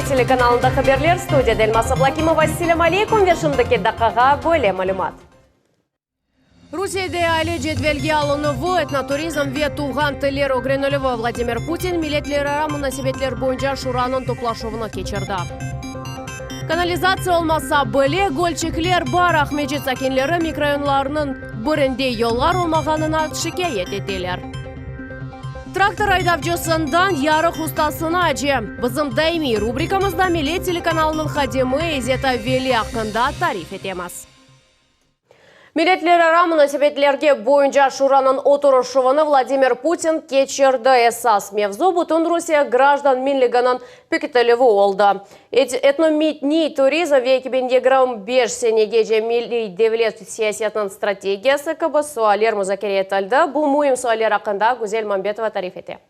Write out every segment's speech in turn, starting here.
Милет телеканалында хабарлар, студияда Эльмас Аблакимова. Ассаляму алейкум, вершімдікі дақаға бөле малюмат. Русияда әлі жетвелге алынуы этнотуризм ве туған тілер огренолевы Владимир Путин милетлері мұнасебетлер бойынша шуранын топлашуыны кечірді. Канализация olmasa бөле гөлчеклер бар Ахмеджет сакинлері микрорайонларының бірінде yollar olmağanına şikayet ettiler. Трактор айдавчысынан ярық ұстасына әжем. Бізім дайми рубрикамызда Милет телеканалының хадимы Изета Вели ақында тариф етеміз. Милетлер ара мұнасебетлерге бойынша шуранын отырышуыны Владимир Путин кечірді. Эсас мевзу бұтын Русия граждан минлігінің пекетелеві олды. Этномитний туризм векібенде грам 5 сенеге же милли девлет сиясетінің стратегиясы кібі суалер музакере етілді. Бұл мұйым суалер ақында Гүзел Мамбетова тариф ете.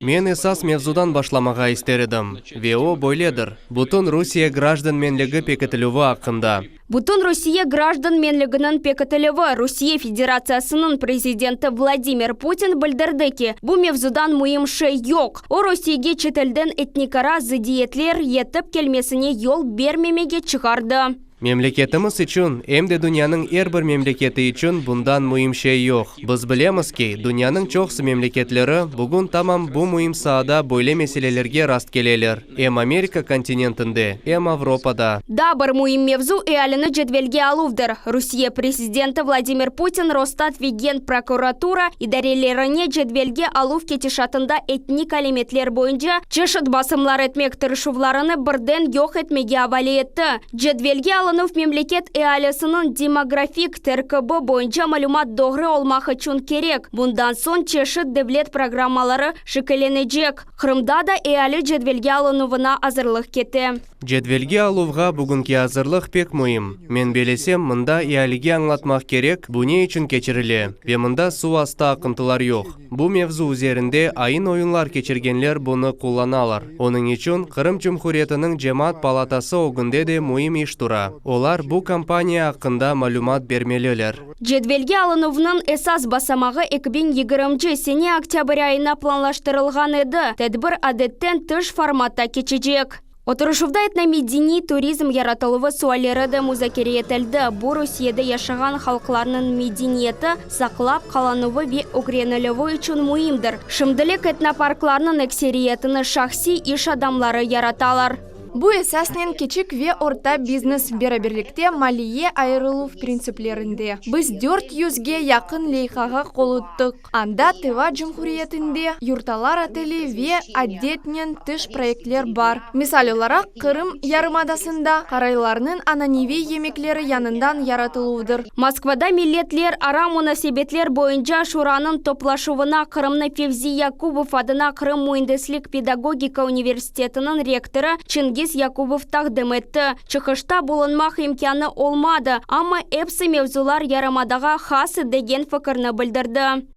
Мен эсас мевзудан башламаға истередім. ВО бойледір. Бұтын Русия граждан менлігі пекетілігі ақында. Бұтын Русия граждан менлігінің пекетілігі Русия Федерациясының президенті Владимир Путин білдірді ки, бұл мевзудан мұйымшы йоқ. О Росияге четелден этникара зидиетлер етіп келмесіне yol бермемеге шығарды. Мемлекетіміз үшін, әмде дүнияның әрбір мемлекеті үшін бұндан мұйым шей жоқ. Біз білеміз ки, дүнияның чоқсы мемлекетлері бүгін тамам бұл мұйым саада бойле меселелерге раст келелер. Әм Америка континентінде, әм Авропада. Да, бір мұйым мевзу әліні жетвелге алуывдыр. Русия президенті Владимир Путин Росстат веген прокуратура идарелеріне жетвелге алув кетешатында этник алиметлер бойынша чешет басымлар етмек тұрышывларыны бірден жоқ етмеге авали етті. Жетвелге мемлекет әалесінің демографик тәркібі бойынша малюмат доғры олмақы чун керек. Бұндан сон чешет девлет программалары шекеленежек. Қырымда да әалі жетвелге алынуына азырлық кетті. Жетвелге алуға бүгінгі азырлық пек мұйым. Мен белесем, мұнда әаліге аңлатмақ керек, бұне үшін кечірілі. Ве мұнда су асты ақынтылар жоқ. Бұл мевзу üzerinde айын ойынлар кечіргенлер бұны қоланалар. Оның үшін Қырым Жүмхуретінің Жемат палатасы оғынде де мұйым еш тұра. Олар бұл компания ақында малюмат бермелелер. Жетвелге алынуының эсас басамағы 2020 сене октябрь айына планлаштырылған еді. Тәдбір адеттен тыш форматта кечежек. Отырышывда этномедени туризм яратылығы суалері де музакере етілді. Бұл Русияда яшаған халқларының медениеті сақлап қалануы ве огренелеві үшін мұйымдыр. Шымдылық этнопаркларының эксериетіні шахси иш адамлары яраталар. Бұл эсаснен кечік ве орта бизнес бераберлікте малие айырылу принциплерінде. Біз 400-ге яқын лейхаға қолыттық. Анда Тыва Жүмхуриетінде юрталар отели ве адетнен тыш проектлер бар. Мисал оларақ Қырым ярымадасында қарайларының ананеви емеклері янындан яратылуыдыр. Москвада милетлер ара мұнасебетлер бойынша шуранын топлашуына Қырымны Февзи Якубов адына Қырым Муиндеслик педагогика университетінің ректоры Чингис Якубов тақдым етті. Чықышта болынмақ имканы олмады, ама эпсі мевзулар ярамадаға хасы деген фікірні білдірді.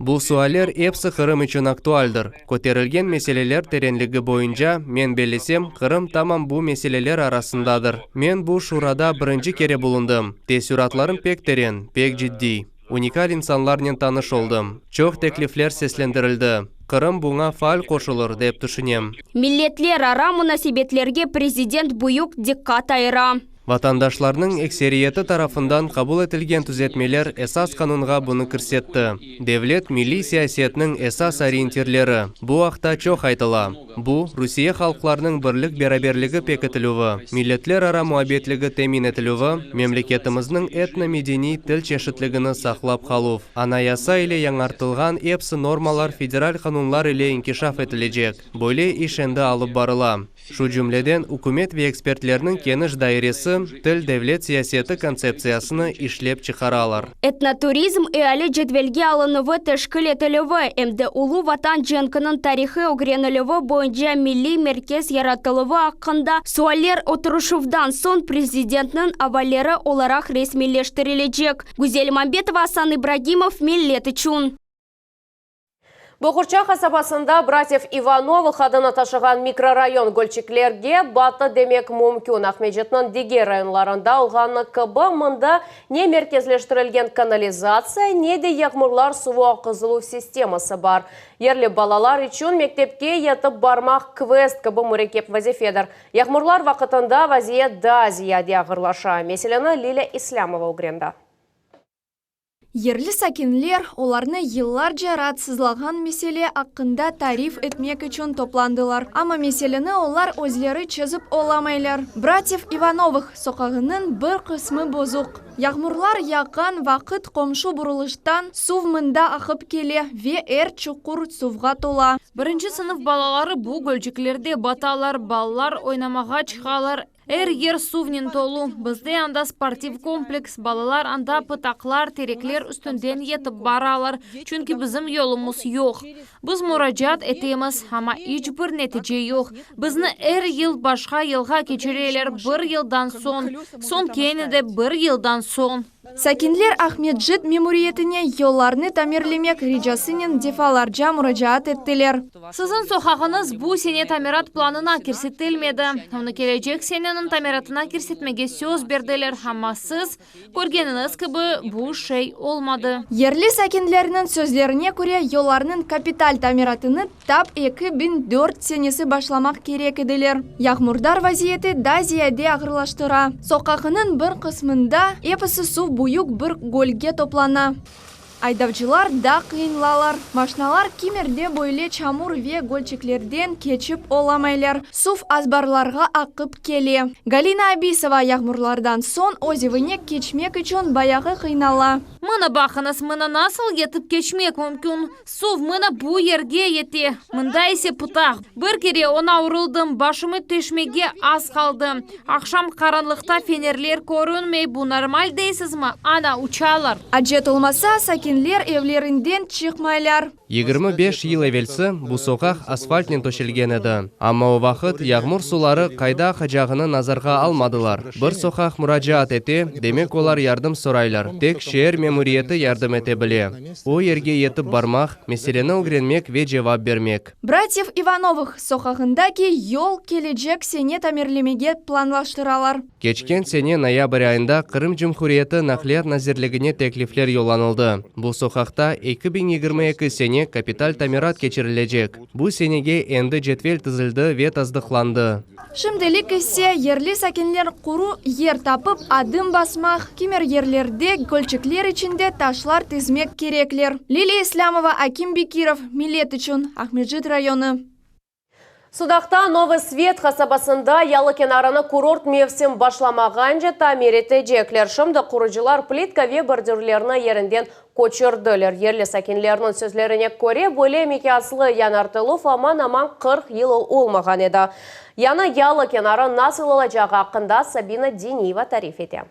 Бұл суалер эпсі Қырым үшін актуалдыр. Көтерілген меселелер теренлігі бойынша мен белесем, Қырым тамам бұл меселелер арасындадыр. Мен бұл шурада бірінші кере болындым. Тесюратларым пек терен, пек жидди. Уникаль инсанларнен таныш олдым. Чоқ теклифлер сеслендірілді. Қырым бұңа фаал қошылыр деп түшінем. Миллетлер ара мұнасебетлерге президент бұйық диккат айыра. Ватандашларның эксериеті тарафындан қабыл етілген түзетмелер эсас қанунға бұны кірсетті. Девлет милли сиясетінің эсас ориентирлері. Бұл ақта чоқ айтыла. Бұл Русия халқларының бірлік бераберлігі пекетілуі, миллетлер ара муабетлігі темин етілуі, мемлекетіміздің этномедени тіл чешітлігіні сақлап қалув. Анаяса иле яңартылған эпсі нормалар федераль қанунлар иле инкишаф етілежек. Бойле ишенді алып барыла. Шу жүмледен үкімет ве экспертлерінің кеніш дайресі тіл девлет сиясеті концепциясыны ишлеп чықаралар. Этнотуризм әлі жетвелге алынуы тәшкіл етілуі, әмді улу ватан женкінің тарихы огренілуі бойынша милли меркез яратылуы ақында суалер отырышывдан сон президентінің авалері оларақ ресмилештірілежек. Гүзел Мамбетова, Асан Ибрагимов, Милет үшін. Бұқырча қасабасында братьев Ивановых адына ташыған микрорайон гөлчіклерге баты демек мүмкін. Ахмеджетнің деге районларында ұлғаны кыбы мұнда не меркезлештірілген канализация, не де яғмырлар суы ақызылу системасы бар. Ерлі балалар үшін мектепке етіп бармақ квест кыбы мұрекеп вазифедір. Яғмырлар вақытында вазия да зияде ағырлаша. Меселені Лиля Ислямова ұгренда. Ерлі сәкенлер оларны йылларча ратсызлаган меселе ақында тариф этмек үшін топландылар. Ама меселені олар өзлері чызып оламайлар. Братьев Ивановых соқағының бір қысмы бозуқ. Яғмырлар яған вақыт қомшу бұрылыштан сув мында ақып келе ве чуқур сувға тола. Бірінші сынып балалары бұл гөлчіклерде баталар, балалар ойнамаға чықалар. Ер сувнен толу. Бізде анда спортив комплекс, балалар анда пытақлар, тереклер үстінден етіп баралар. Чүнкі бізім yolumuz yok. Біз мұражат етеміз, ама ешбір нәтиже yok. Бізні ел башқа елға кечерелер бір елдан сон кені де бір елдан сон. Сәкенлер Ахмеджет мемориетіне yollarны тамерлемек рижасынен дефаларжа мұражат еттілер. Сізін соқағыныз бұл сене тамират планына керсеттелмеді. Оны келечек сененің тамиратына керсетмеге сөз берділер. Ама сіз көргеніңіз кібі бұл шей олмады. Ерлі сәкенлерінің сөзлеріне көре yollarның капиталь тамиратыны тап 2004 сенесі башламақ керек еділер. Яғмұрдар вазиеті да зияде ағырлаштыра. Соқақының бір қысмында епісі су бұйық бір гөлге топлана. Айдавчылар да қиынлалар. Машиналар кимерде бойле чамур ве гөлчеклерден кечіп оламайлар. Сув азбарларға ақып келе. Галина Абисова яғмырлардан сон озевіне кечмек үшін баяғы қиынала. Мұны бақыныз, мұны насыл етіп кечмек мүмкін. Сув мұны бұ ерге ете. Мұнда есе пұтақ. Бір кере она урылдым, башымы төшмеге аз қалды. Ақшам қаранлықта фенерлер көрінмей, бұ нормаль дейсіз ма? Ана учалар. Аджет олмаса сәкенлер евлерінден чықмайлар. 25 ел әвелсі бұл соқақ асфальтнен төшелген еді. Ама о вақыт яғмыр сулары қайда қажағыны назарға алмадылар. Бір соқақ мұражат ете, демек олар ярдым сұрайлар. Тек шер мемориеті ярдым ете біле. О ерге етіп бармақ, меселені ұгренмек ве жевап бермек. Братьев Ивановых соқағындаки yol келечек сене тамерлемеге планлаштыралар. Кечкен сене ноябрь айында Қырым Жұмхуриеті нақлият назирлігіне теклифлер yollanылды. Бұл соқақта 2022 сене капиталь тамират кечірілежек. Бұл сенеге енді жетвел тізілді ве таздықланды. Шымделік есе ерлі сәкенлер құру ер тапып адым басмақ, кемер ерлерде гөлчіклер ішінде ташлар тізмек кереклер. Лилия Ислямова, Аким Бекиров, Милет үшін, Ахмеджет районы. Судақта Новый Свет қасабасында ялы кенараны курорт мевсім башламаған жета мереті жеклер. Шымды құрыжылар плитка ве бордюрлеріні ерінден көчірділер. Ерлі сәкенлерінің сөзлеріне көре бөле мекеаслы янартылу аман 40 ел олмаған еді. Яны ялы кенары насыл олажаға ақында Сабина Дениева тариф ете.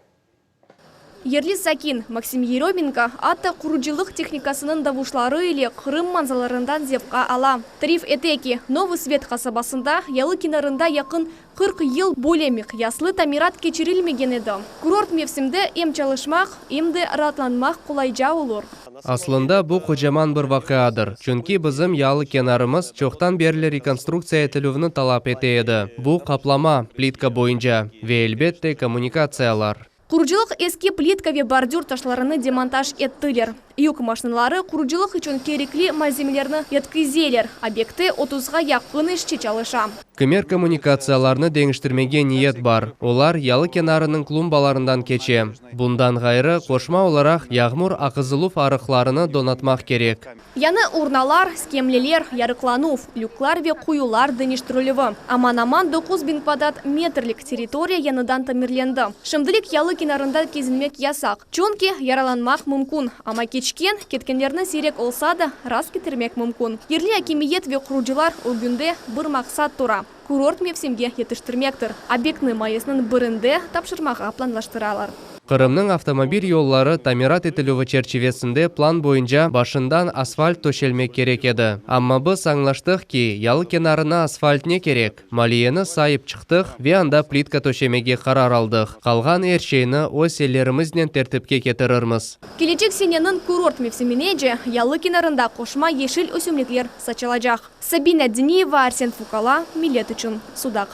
Ерлі Сәкен Максим Еременко атты құрыжылық техникасының давушлары или Қырым манзаларындан зевқа ала. Тариф етеки Новый Свет қасабасында ялы кенарында яқын 40 ел болемек яслы тамират кечірілмеген еді. Курорт мевсімді ем çalışмақ, емді ратланмақ қолайжа олыр. Аслында бұл қожаман бір вақиадыр. Чүнки бізім ялы кенарымыз чоқтан берлі реконструкция етілуіні талап ете еді. Бұл қаплама плитка бойынша ве әлбетте коммуникациялар. Құрыжылық ескі плитка ве бордюр ташларыны демонтаж еттілер. Юк машиналары құрыжылық үшін керекли малземелерні еткізелер. Объекты 30-ға яқын ішче çalışа. Кемер коммуникацияларны деңіштірмеге ниет бар. Олар ялы кенарының клумбаларынан кече. Бұндан ғайры қошма оларақ яғмұр ақызылуф арықларыны донатмақ керек. Яны урналар, скемлелер, ярыкланув, люклар ве құюлар дөнештіріліві. Аман-аман 9000 квадрат метрлік территория яныдан тамирленді. Шымдылік ялы кенарында кезінмек ясақ. Чонки яраланмақ мүмкін. Ама кечкен, кеткендерні сирек олса да раз кетірмек мүмкін. Ерлі акимиет ве құрыжылар үлгінде бір мақсат тұра. Курорт мевсемге етіштірмектір. Объектны майысының бірінде тапшырмаға планлаштыралар. Кырымның автомобиль yolları tamirat etілуі çerçevesinde plan boyunca başından asfalt töşelmek керек еді. Amma biz anlaştık ki, yalı kenarına asfalt ne керек? Maliyeni sayıp çıktık ve anda plitka töşemege karar aldık. Kalgan her şeyini o sellerimizden tertipke getirirmiz. Келечек сененің курорт мевсиминеже ялы кенарында кошма ешил өсімліклер сачылажақ. Сабина Дениева, Арсен Фукала, Милет үшін Судақ.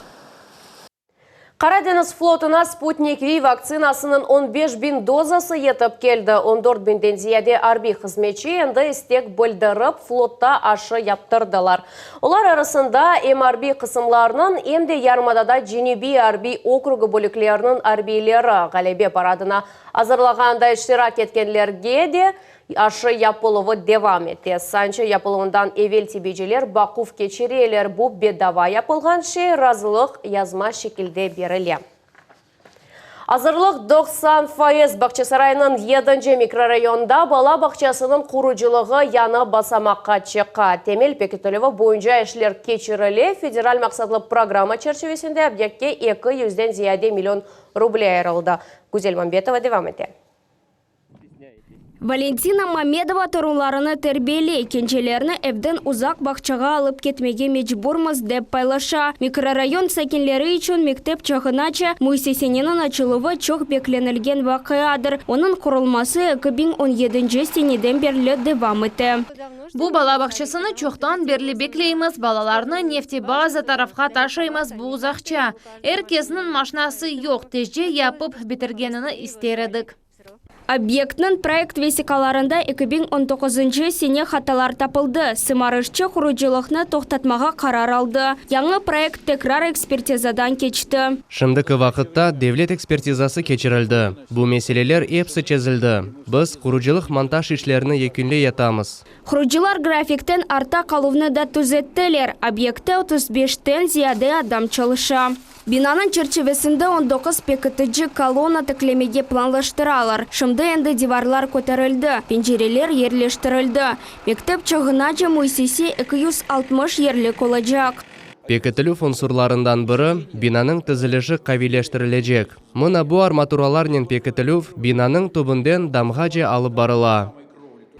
Karadeniz flotuna Sputnik V vaksinasının 15.000 dozası yetip keldi. 14.000'den ziyade harbiy hizmetçi endi istek bildirip flotta aşı yaptırdılar. Olar arasında hem harbiy kısımlarının hem de yarımadada Cenebi harbiy okrugu bölüklerinin harbiyleri galebe paradına hazırlaganda iştirak etkenlerge de aşı yapılığı devam etti. Sançı yapılığından evvel tebeciler bakuf keçiriyeler bu bedava yapılgan şey razılık yazma şekilde berildi. Hazırlık 90% Bakçasaray'ın 7. mikrorayonda bala bakçasının kuruculuğu yana basamakka çıktı. Temel beketiliği boyunca işler keçirili federal maksatlı programa çerçevesinde obyektke 200'den ziyade milyon ruble ayrıldı. Güzel Mambetova devam etti. Валентина Мамедова тұруларыны тәрбиелі екенчелеріні әбден ұзақ бақчаға алып кетмеге мечбурмыз деп пайлаша. Микрорайон сәкенлері үшін мектеп чағынача Муйсесененің açылуы чоқ бекленілген вақиадыр. Оның құрылмасы 2017 сенеден берлі девам еті. Бұл бала бақшасыны чоқтан берлі беклейміз, балаларны нефтебаза тарафқа ташаймыз бұл ұзақча. Әркесінің машинасы жоқ, тежде япып бітіргеніні истередік. Объектның проект весикаларында 2019 сене хаталар тапылды. Сымарышчы құруджылықны тоқтатмаға қарар алды. Яңы проект текрар экспертизадан кечті. Шымдыкы вақытта devlet экспертизасы кечірілді. Бұл меселелер епсі чезілді. Біз құруджылық монтаж ішлеріні екінле етамыз. Құруджылар графиктен арта қалуыны да түзеттілер. Объекті 35-тен зияде адам çalışа. Бинанын черчевесінде 19 пекітіджі колонна тіклемеге планлаштыралар. Шымды әнді диварлар көтерілді, пенжерелер ерлештірілді. Мектеп чағынача Муйсесе 260 ерлік олajak. Пекітілу фунсурларından бірі бинанын тізіліші қавилештірілежек. Мұна bu арматураларнен пекітілу бинанын тубынден дамғаже алып барыла.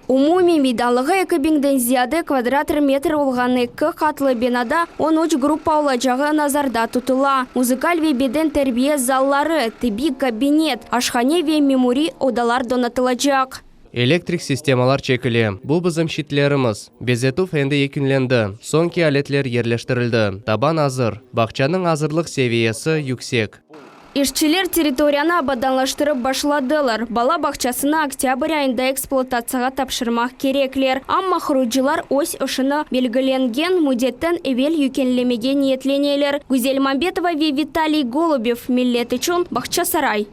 Умуми медалығы 2000-ден зияды квадрат метр олғаны 2 қатлы бинада 13 группа олajағы назарда тұтыла. Музыкаль вебеден тәрбие заллары, тиби кабинет, ашхане ве мемори одалар донатылajak. Электрик системалар чекілі. Бұл бізім шитлеріміз. Безету фенді екінленді. Сонки алетлер ерлештірілді. Табан азыр. Бақчаның азырлық севиесі юксек. Işçiler территорияны абаданлаштырып башладылар. Бала бақчасына октябрь айында эксплуатацияға тапшырмақ кереклер. Амма құруджылар ось ұшыны белгіленген мудеттен эвел юкенлемеге ниетленелер. Гүзел Мамбетова ве Виталий Голубев, Милет үшін Бақчасарай.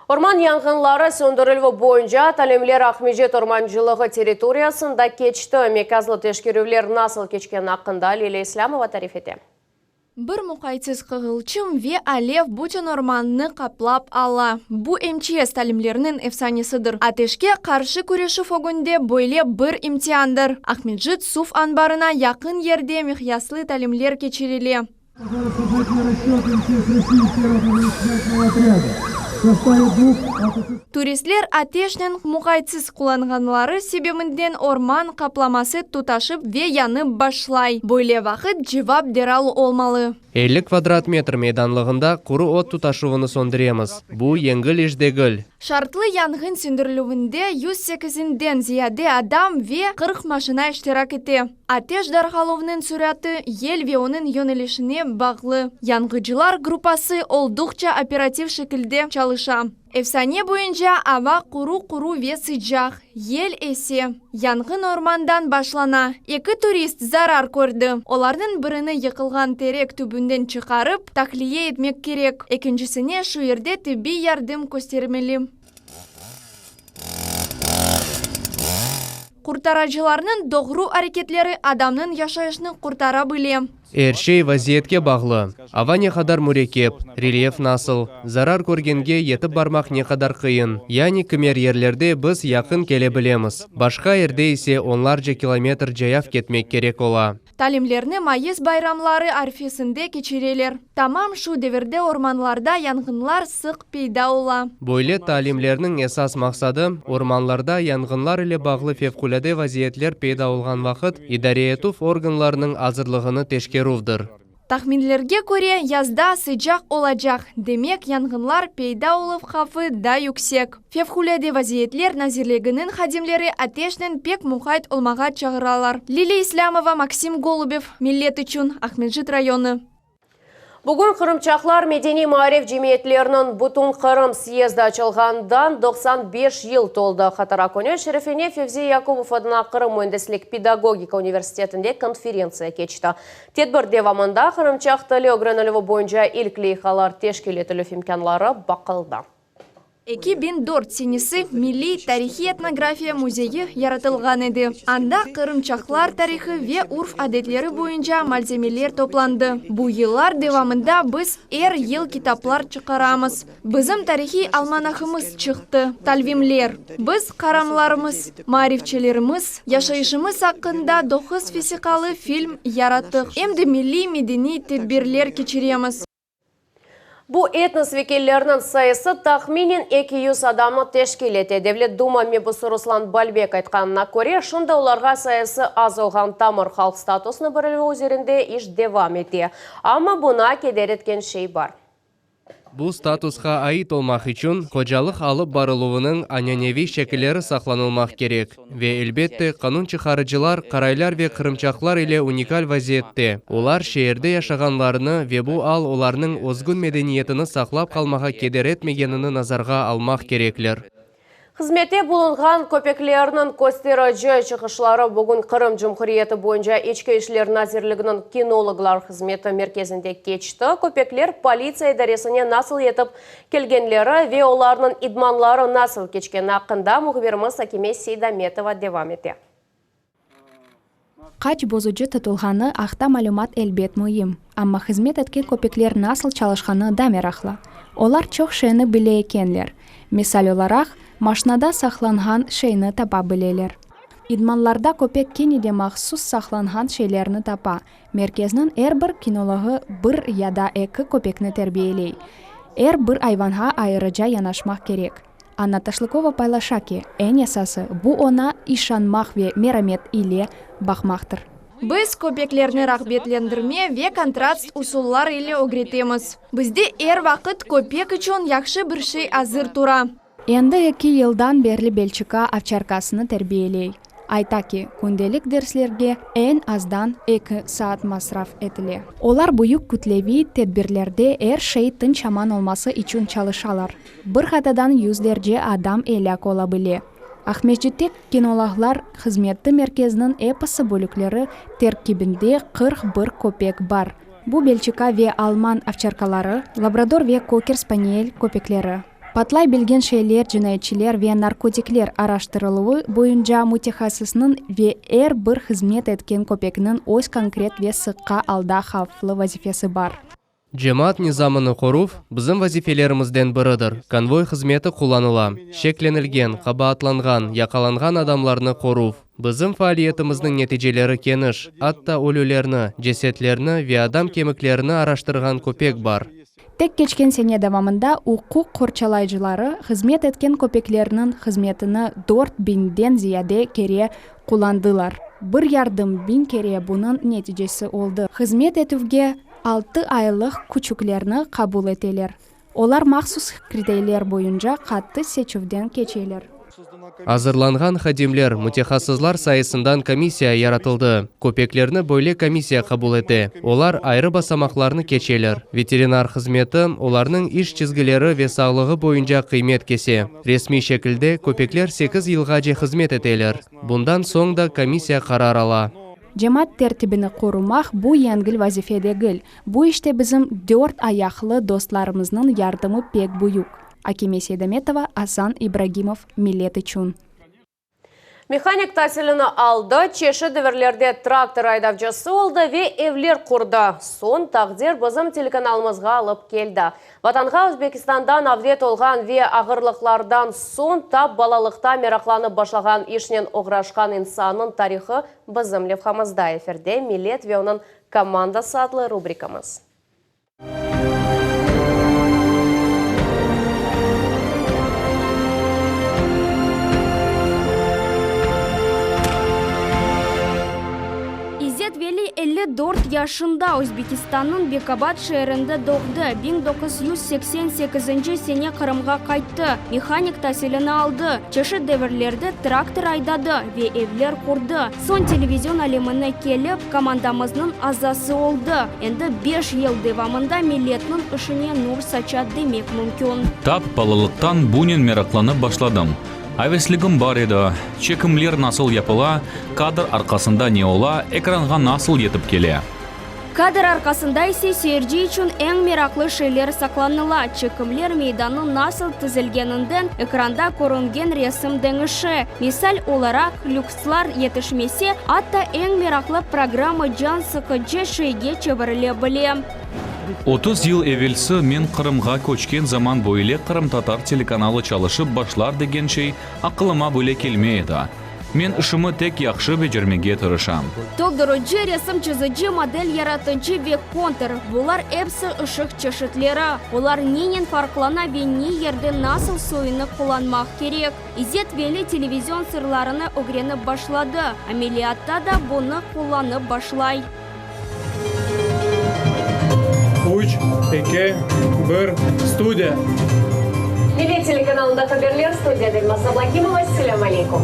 Орман янгынлары сөндірілі бойынша тәлемлер Ахмежет орманчылығы территориясында кечті. Меказлы тешкерулер насыл кечкен ақында Лилия Исламова тариф ете. Бір мұқайтсыз қығылчым ве Алев Бутин орманны қаплап ала. Бұ МЧС тәлімлерінің эфсанесідір. Атешке қаршы күреші фогунде бойле бір имтиандыр. Ахмеджит суф анбарына яқын ерде мехяслы тәлімлер кечереле. Туристлер атешнен мұқайтсыз құланғанлары себебінден орман қапламасы тұташып ве янып башлай. Бойле вақыт жевап дерал олмалы. 50 квадрат метр мейданлығында құры от тұташуыны сондыреміз. Бұл еңгіл еждегіл. Шартлы янгын сөндірілуінде 108-ден зияде адам ве 40 машина іштирак еті. Атеш дархаловның сүрәті ел ве оның йөнелешіне бағлы. Янгыжылар группасы олдықча оператив шекілде çalışа. Efsane boyunca ава құру ве sıcak. Ел есе. Янгын ормандан башлана. 2 турист зарар көрді. Олардың біріні йықылған терек түбінден çıkarıp tahlие etmek керек. Екіншісіне шу ерде тибби ярдым көстермелі. Kurtarıcılarının doğru hareketleri adamның яшайышны kurtara біле. Эршей вазиетке бағлы. Ава не қадар мурекеп, рельеф насыл, зарар көргенге етіп бармақ не қадар қиын. Яни кімер ерлерде біз яқын келе білеміз. Башқа ерде есе онларca километр жаяв кетмек керек ола. Талимлерні майыз байрамлары арфесінде кечерелер. Тамам шу деверде орманларда янгынлар сық пейда ола. Бойле талимлерінің esas мақсады орманларда янгынлар ile бағлы февкулade вазиетлер пейда олған вақыт идареетуф органларының азырлығыны тешкерувдыр. Тахминлерге көре язда sıcak olacak. Демек янгынлар пейда олып қафы да yüksek. Февкулade вазиетлер назирлегінің хадимлері атешнен пек мұқайт олмаға чағыралар. Лилия Ислямова, Максим Голубев, Миллет Ичун, Ахмеджит районы. Бүгін Қырымчақлар Медени Мариф жемиетлерінің Бұтун Қырым съезді açılғандан 95 ел толды. Қатара көне шерефене Февзи Якубов адына Қырым Мөндеслік педагогика университетінде конференция кечті. Тедбір девамында Қырымчақ тілі өгренілігі бойынша ilk лейхалар тешкелетілі имканлары бақылды. 2004 сенесі Milli Тарихи этнография музейі яратылған еді. Анда Қырымчақлар тарихы ве урф әдетлері бойынша малземелер топланды. Бұл еллар девамында біз ел китаплар чықарамыз. Бізім тарихи алманахымыз чықты. Талвимлер. Біз қарамларымыз, марифчелеріміз, яшайшымыз хақында 9 физикалы фильм яраттық. Емді милли медени тедбирлер кечереміз. Бұл этнос векелерінің сайысы тахминен 200 адамы тешкел ете. Девлет Дума мебісі Руслан Бальбек айтқанына көре, шында оларға сайысы аз олған тамыр халық статусыны бірілі өзерінде еш девам ете. Ама бұна кедер еткен шей бар. Бұл статусқа айт олмақ үшін қожалық алып барылуының аняневи шекілері сақланылмақ керек. Ве әлбетте қанун чықарыжылар, қарайлар ве қырымчақлар ile уникаль вазиетте. Олар шеерде яшағанларыны ве бұл ал оларның озгун медениетіні сақлап қалмаға кедер етмегеніні назарға алмақ кереклер. Қызмете бұлынған көпеклерінің көстері жөй чықышлары бүгін Қырым Жұмхұриеті бойынша ечкі ішлер назирлігінің кинологлар қызметі мерkezінде кечті. Көпеклер полиция идаресіне насыл етіп келгенлері ве оларының идманлары насыл кечкен ақында мұғыберіміз Акиме Сейдаметова девам ете. Қач бозуджы тұтылғаны ақта малюмат әлбет мұйым. Амма қызмет еткен көпеклер насыл чалышқаны дамерақла. Олар чоқ шені біле екенлер. Мисал оларақ, машинада сақланған шейні тапа білелер. Идманларда көпек кенеде мақсус сақланған шейлерні тапа. Меркезнің бір кинологы бір яда екі көпекні тәрбиелей. Бір айванға айырыжа янашмақ керек. Анна Ташлыкова пайлаша ки, ән ясасы, бұ она ишанмақ ве мерамет иле бақмақтыр. Біз көпеклерні рақбетлендірме ве контраст усуллар иле огретеміз. Бізде вақыт көпек үшін яқшы бір шей азыр тура. Енді 2 елдан берлі Белчика овчаркасыны тәрбиелей. Айта ки, күнделік дерслерге ән аздан 2 саат масраф етіле. Олар бұйық күтлеви тедбірлерде шей тын шаман олмасы үшін чалышалар. Бір хатадан yüzlerce адам еляк ола біле. Ахмеджеттек кинологлар қызметті мерkezінің эпосы бөліклері теркибінде 41 көпек бар. Бұл Белчика ве алман овчаркалары, лабрадор ве кокер спаниель көпеклері. Патлай білген шейлер, жинайчилер ве наркотиклер араштырылуы бойынша мутехасысының ве бір қызмет еткен көпекінің ось конкрет ве сыққа алда хавлы вазифесі бар. Жемат низамыны қорув біздің вазифелерімізден бірідір. Конвой қызметі құланыла. Шекленілген, қабаатланған, яқаланған адамларны қорув. Біздің фаалиетіміздің нәтижелері кеніш, атта өлілерні, жесетлерні ве адам кеміклеріні араштырған көпек бар. Тек кечкен сене давамында уқуқ қорчалайжылары қызмет еткен көпеклерінің қызметіні 4000-ден зияде кере құландылар. Бір ярдым 1000 кере бұның нәтижесі олды. Қызмет етуге 6 айлық күчіклерні қабыл етелер. Олар мақсус критерийлер бойынша қатты сечувден кечелер. Азырланған хадимлер, мутехасызлар сайысындан комиссия яратылды. Көпеклерні бөле комиссия қабыл еті. Олар айры басамақларны кечелер. Ветеринар қызметі оларның иш чизгілері ве сағлығы бойынша қимет кесе. Ресми шекілде көпеклер 8 елға же қызмет етелер. Бұндан соңда комиссия қарар ала. Жемат тәртібіні қорумақ бұ янгіл вазифедегіл. Бұ іште бізім 4 аяқлы достларымызның ярдымы пек бұйық. Акиме Сейдаметова, Асан Ибрагимов, Миллет Ичун. Механик тәсіліні алды, чеші дөвірлерде трактор айдавчысы олды ве евлер құрды. Сон тақдер бізім телеканалымызға алып келді. Ватанға Өзбекистандан авдет олған ве ағырлықлардан сон тап балалықта мерақланы башлаған ешінен оғрашқан инсанның тарихы бізім левхамызда эфирде Милет ве оның командасы атлы рубрикамыз. Вели 54 yaşında Өзбекистанның Бекабад шәрінде доғды. 1988 сене Қырымға қайтты. Механик тәсіліні алды. Чеші дәвірлерді трактор айдады ве евлер құрды. Сон телевизион әлеміне келіп, командамызның азасы олды. Енді 5 ел девамында милетнің ішіне нұр сачат демек мүмкін. Тап балалықтан бунен мерақланы башладым. Әвеслігім бар еді, чекімлер насыл япыла, кадр арқасында не ола, экранға насыл етіп келе. Кадр арқасында есе сүйерджи үшін ең мерақлы шейлер сақланыла. Чекімлер мейданның насыл тізілгенінден экранда көрінген ресім деңіші. Мисал оларақ люкслар етішмесе, атта ең мерақлы программы жан sıkıcı шейге чебіріле біле. 30 ел евелсі мен Қырымға көчкен заман бойыле Қырым татар телеканалы чалышып башлар деген шей ақылыма бөле келмейді. Мен ұшымы тек яқшы бежірмеге тұрышам. Толдырыжы ресім чызыжы модель яратынчы век контр. Бұлар әпсі ұшық чешітлері. Олар ненен фарқлана ве не ерді насыл сойыны қоланмақ керек. Изет вели телевизион сырларыны өгрені башлады. Амелиатта да бұны қоланы башлай. 3, 2, 1, студия. Милет телеканалында хаберлер, студияда Эльмас Аблакимова. Ассаляму алейкум.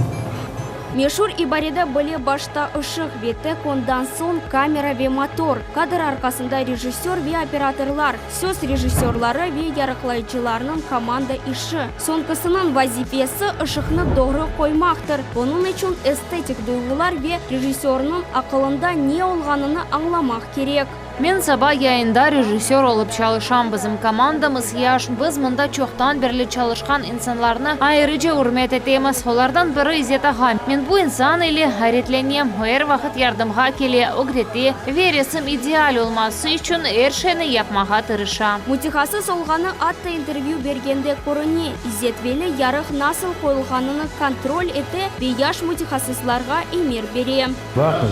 Мешур ибареде были башта ышық беті кондан сон камера ве мотор. Кадр арқасында режиссер ве операторлар, сөз режиссерлары ве ярықлайчыларының команда ишы. Сонкысының вазифесі ышықны doğru қоймақтыр. Onun үшін эстетик дойғылар ве режиссерінің ақылында не олғаныны аңламақ керек. Мен саба яйында режиссер олып çalışan bizim командамыз яш. Біз мұнда çoxtan берлі çalışkan insanlarını ayrıca hürmet etemiz. Onlardan biri İzzet Ağa. Men bu insan ile hayretleniyem. Her vakit yardımga kele, öğreti ve resim ideal olması için her şeyini yapmağa tırışa. Mutihasız olğаны atта interview bергенде көріне. İzzet Veli yarıq nasıl koyulğanını kontrol ete ve yaş mutihasızlarga emir berem. Vaqtız.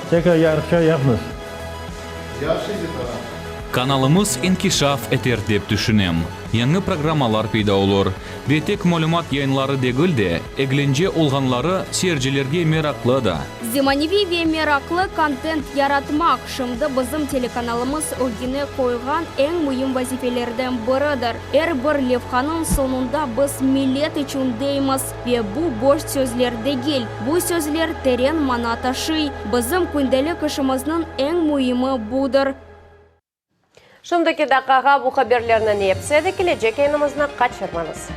Tekrar yarışa yapınız. Kanalımız inkişaf eter деп düşünem. Yangi programmalar peyda olur. Ve tek malumat yayınları degil de, eglence olğanları seyircilerge meraklı da. Zemanivi ve meraklı kontent yaratmak şimdi bizim telekanalımız ögine koygan en mühim vazifelerden biridir. Bir levhanın sonunda biz millet için deymiz ve bu boş sözler değil. Bu sözler terin mana taşıy. Bizim gündelik işimizin en mühimi budur. Şimdiki dakikaga bu haberlerden hepsi de gelecek yayınımızdan kaçırmanız.